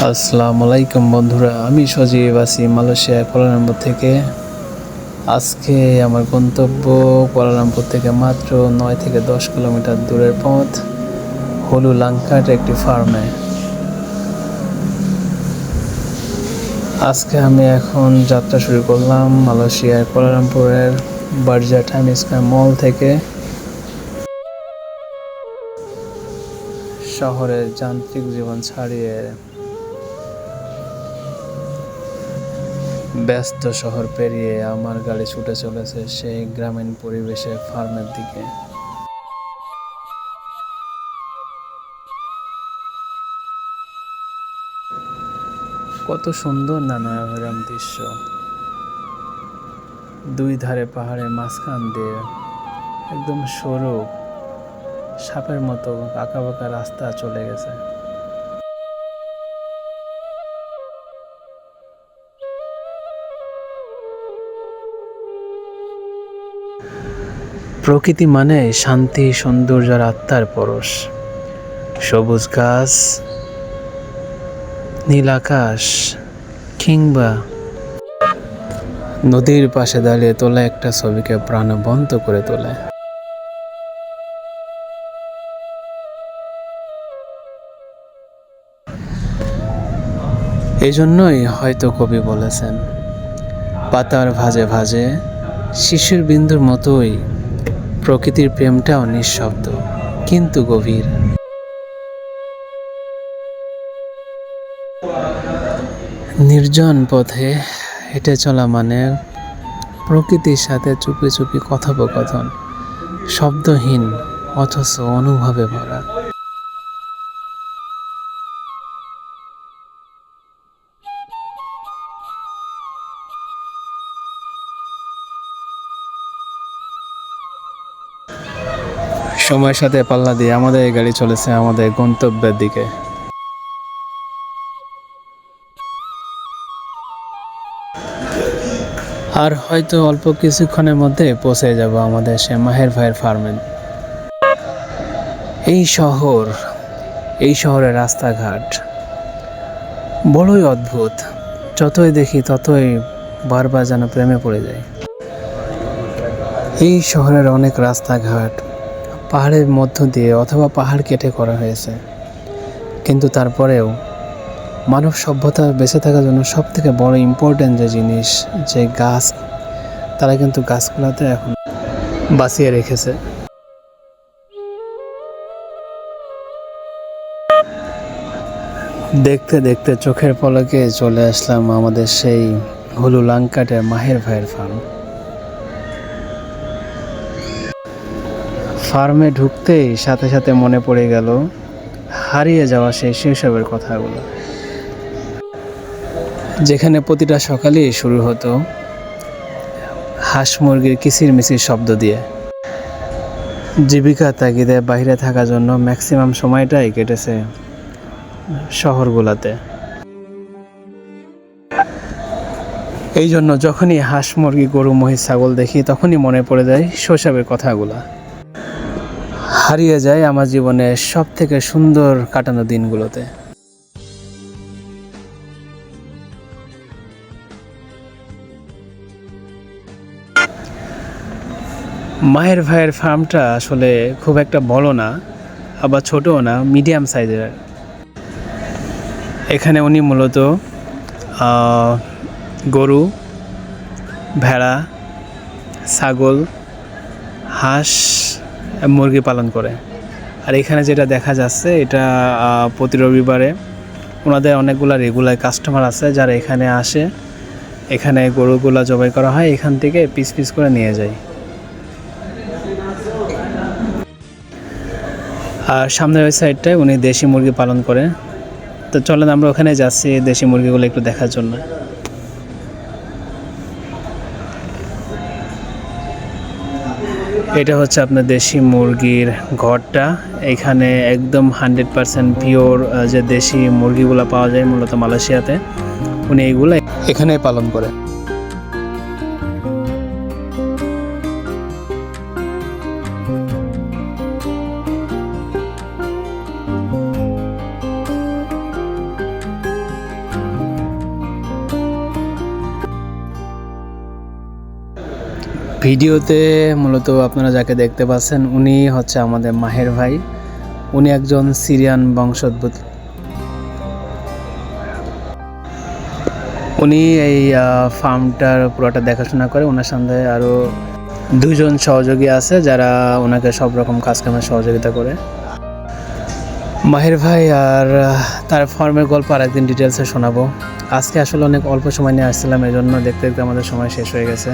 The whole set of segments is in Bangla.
আসসালামু আলাইকুম বন্ধুরা, আমি সজীব আছি মালয়েশিয়া কুয়ালালামপুর থেকে। আজকে আমার গন্তব্য কুয়ালালামপুর থেকে মাত্র 9 থেকে 10 কিলোমিটার দূরের পথ হলু লাংকাট একটি ফার্মে। আজকে আমি এখন যাত্রা শুরু করলাম মালয়েশিয়ার কুয়ালালামপুরের বারজা টাইম স্কয়ার মল থেকে। শহরের যান্ত্রিক জীবন ছাড়িয়ে ব্যস্ত শহর পেরিয়ে আমার গাড়ি ছুটে চলেছে সেই গ্রামীণ পরিবেশের ফার্মের দিকে। কত সুন্দর না নয়াগ্রাম দৃশ্য। দুই ধারে পাহাড়ের মাঝখান দিয়ে একদম সরু সাপের মতো আঁকাবাঁকা রাস্তা চলে গেছে। প্রকৃতি মানে শান্তি, সৌন্দর্য আর আত্মার পরশ। সবুজ গাছ, নীল আকাশ কিংবা নদীর পাশে দাঁড়িয়ে তোলা একটা ছবিকে প্রাণবন্ত করে তোলে। এই জন্যই হয়তো কবি বলেছেন, পাতার ভাঁজে ভাঁজে শিশির বিন্দুর মতোই প্রকৃতির প্রেমটাও নিঃশব্দ কিন্তু গভীর। নির্জন পথে হেঁটে চলা মানে প্রকৃতির সাথে চুপি চুপি কথোপকথন, শব্দহীন অথচ অনুভবে ভরা। সময়ের সাথে পাল্লা দিয়ে আমাদের এই গাড়ি চলেছে আমাদের গন্তব্যের দিকে। আর হয়তো অল্প কিছুক্ষণের মধ্যে পৌঁছে যাব আমাদের সে মাহের ভাইয়ের ফার্মে। এই শহরের রাস্তাঘাট বড়ই অদ্ভুত। যতই দেখি ততই বারবার যেন প্রেমে পড়ে যায়। এই শহরের অনেক রাস্তাঘাট পাহাড়ের মধ্য দিয়ে অথবা পাহাড় কেটে করা হয়েছে, কিন্তু তারপরেও মানব সভ্যতা বেঁচে থাকার জন্য সব থেকে বড় ইম্পর্টেন্ট যে জিনিস, যে গাছ, তারা কিন্তু গাছগুলোতে এখন বাঁচিয়ে রেখেছে। দেখতে দেখতে চোখের পলকে চলে আসলাম আমাদের সেই হলু লাংকাটের মাহের ভাইয়ের ফার্মে ঢুকতেই সাথে সাথে মনে পড়ে গেল হারিয়ে যাওয়া সেই শৈশবের কথাগুলো, যেখানে প্রতিটা সকালেই শুরু হতো হাঁস মুরগির কিচিরমিচির শব্দ দিয়ে। জীবিকা তাগিদে বাইরে থাকার জন্য ম্যাক্সিমাম সময়টাই কেটেছে শহরগুলোতে। এই জন্য যখনই হাঁস মুরগি গরু মহিষ ছাগল দেখি তখনই মনে পড়ে যায় শৈশবের কথাগুলো, হারিয়ে যায় আমার জীবনের সব থেকে সুন্দর কাটানো দিনগুলোতে। মাহের ভাইয়ের ফার্মটা আসলে খুব একটা বড় না, আবার ছোটও না, মিডিয়াম সাইজের। এখানে উনি মূলত গরু, ভেড়া, ছাগল, হাঁস, মুরগি পালন করে। আর এখানে যেটা দেখা যাচ্ছে, এটা প্রতি রবিবারে ওনাদের অনেকগুলো রেগুলার কাস্টমার আছে যারা এখানে আসে। এখানে গরুগুলা জবাই করা হয়, এখান থেকে পিস পিস করে নিয়ে যায়। আর সামনের ওই সাইডটায় উনি দেশি মুরগি পালন করে। তো চলেন আমরা ওখানে যাচ্ছি দেশি মুরগিগুলো একটু দেখার জন্য। এটা হচ্ছে আপনার দেশি মুরগির ঘরটা। এখানে একদম 100% পিওর যে দেশি মুরগিগুলো পাওয়া যায় মূলত মালয়েশিয়াতে, উনি এইগুলো এখানে পালন করে। ভিডিওতে মূলত আপনারা যাকে দেখতে পাচ্ছেন উনি হচ্ছে আমাদের মাহের ভাই। উনি একজন সিরিয়ান বংশোদ্ভূত। উনি এই ফার্মটার পুরোটা দেখাশোনা করে। ওনার সাথে আরও দুজন সহযোগী আছে যারা ওনাকে সব রকম কাজকামে সহযোগিতা করে। মাহের ভাই আর তার ফার্মের গল্প আরেকদিন ডিটেলসে শোনাবো। আজকে আসলে অনেক অল্প সময় নিয়ে আসছিলাম, এই জন্য দেখতে দেখতে আমাদের সময় শেষ হয়ে গেছে।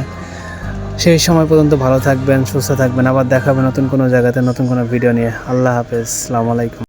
সেই সময় পর্যন্ত ভালো থাকবেন, সুস্থ থাকবেন। আবার দেখা হবে নতুন কোনো জায়গাতে নতুন কোনো ভিডিও নিয়ে। আল্লাহ হাফেজ, আসসালামু আলাইকুম।